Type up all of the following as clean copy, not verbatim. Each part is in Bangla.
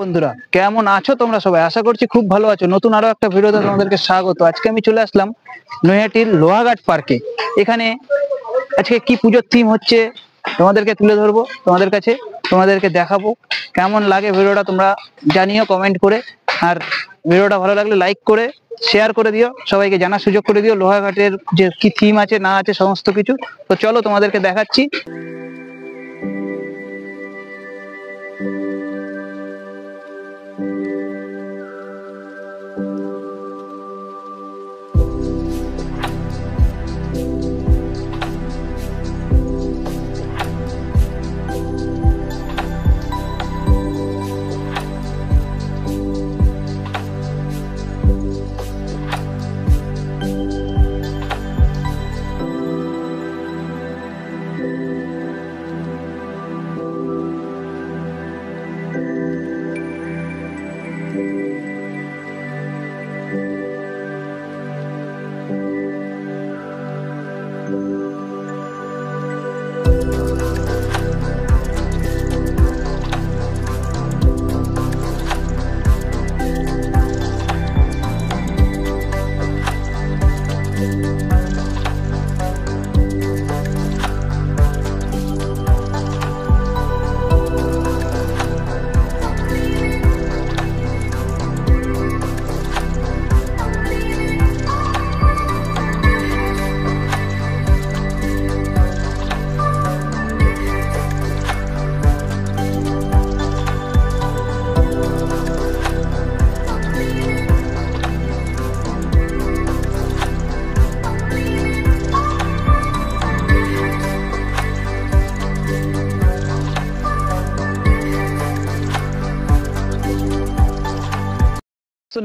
বন্ধুরা, কেমন আছো তোমরা সবাই? আশা করছি খুব ভালো আছো। নতুন আরো একটা ভিডিওতে তোমাদেরকে স্বাগত। আজকে আমি চলে আসলাম নৈহাটির লোহাঘাট পার্কে। এখানে আজকে কি পুজোর থিম হচ্ছে তোমাদেরকে তুলে ধরবো, তোমাদের কাছে তোমাদেরকে দেখাবো। কেমন লাগে ভিডিওটা তোমরা জানিও কমেন্ট করে। আর ভিডিওটা ভালো লাগলে লাইক করে শেয়ার করে দিও, সবাইকে জানার সুযোগ করে দিও লোহাঘাটের যে কি থিম আছে না আছে সমস্ত কিছু। তো চলো তোমাদেরকে দেখাচ্ছি।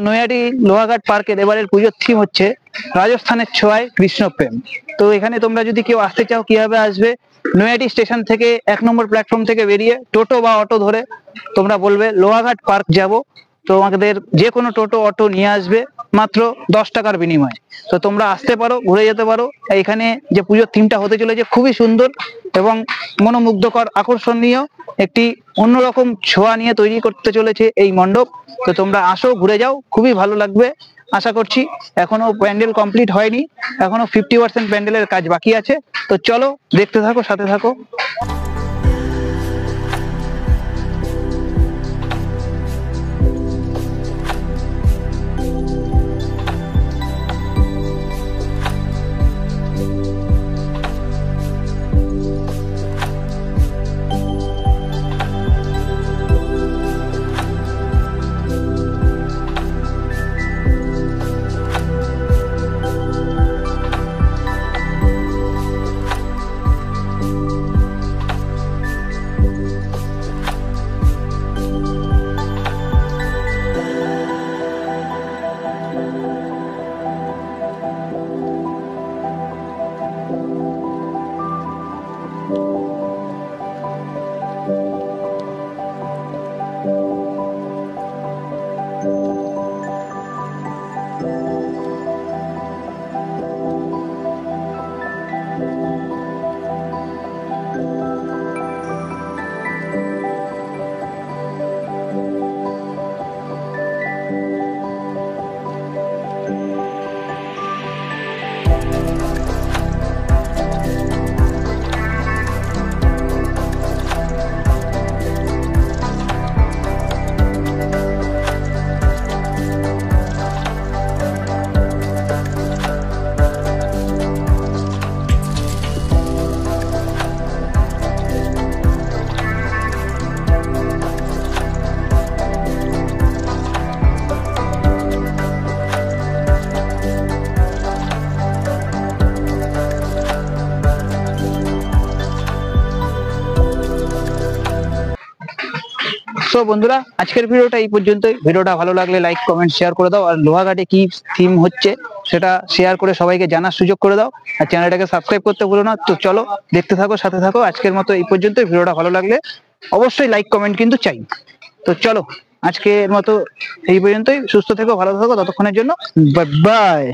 নৈহাটি লোহাঘাট পার্কের এবারের পুজোর থিম হচ্ছে রাজস্থানের ছোঁয়ায় কৃষ্ণপ্রেম। তো এখানে তোমরা যদি কেউ আসতে চাও কিভাবে আসবে? নৈহাটি স্টেশন থেকে 1 নম্বর প্ল্যাটফর্ম থেকে বেরিয়ে টোটো বা অটো ধরে তোমরা বলবে লোহাঘাট পার্ক যাব। তো আমাদের যে কোনো টোটো অটো নিয়ে আসবে মাত্র 10 টাকার বিনিময়ে। তো তোমরা আসতে পারো, ঘুরে যেতে পারো। এখানে যে পুজোর থিমটা হতে চলেছে খুবই সুন্দর এবং মনোমুগ্ধকর, আকর্ষণীয় একটি অন্যরকম ছোঁয়া নিয়ে তৈরি করতে চলেছে এই মণ্ডপ। তো তোমরা আসো, ঘুরে যাও, খুবই ভালো লাগবে আশা করছি। এখনো প্যান্ডেল কমপ্লিট হয়নি, এখনো 50% প্যান্ডেলের কাজ বাকি আছে। তো চলো দেখতে থাকো, সাথে থাকো। তো বন্ধুরা, আজকের ভিডিওটা এই পর্যন্তই। ভিডিওটা ভালো লাগলে লাইক কমেন্ট শেয়ার করে দাও। আর লোহাঘাটে কি থিম হচ্ছে সেটা শেয়ার করে সবাইকে জানার সুযোগ করে দাও। আর চ্যানেলটাকে সাবস্ক্রাইব করতে ভুলো না। তো চলো দেখতে থাকো, সাথে থাকো। আজকের মতো এই পর্যন্তই। ভিডিওটা ভালো লাগলে অবশ্যই লাইক কমেন্ট কিন্তু চাই। তো চলো আজকের মতো এই পর্যন্তই। সুস্থ থেকো, ভালো থাকো, ততক্ষণের জন্য বাই বাই।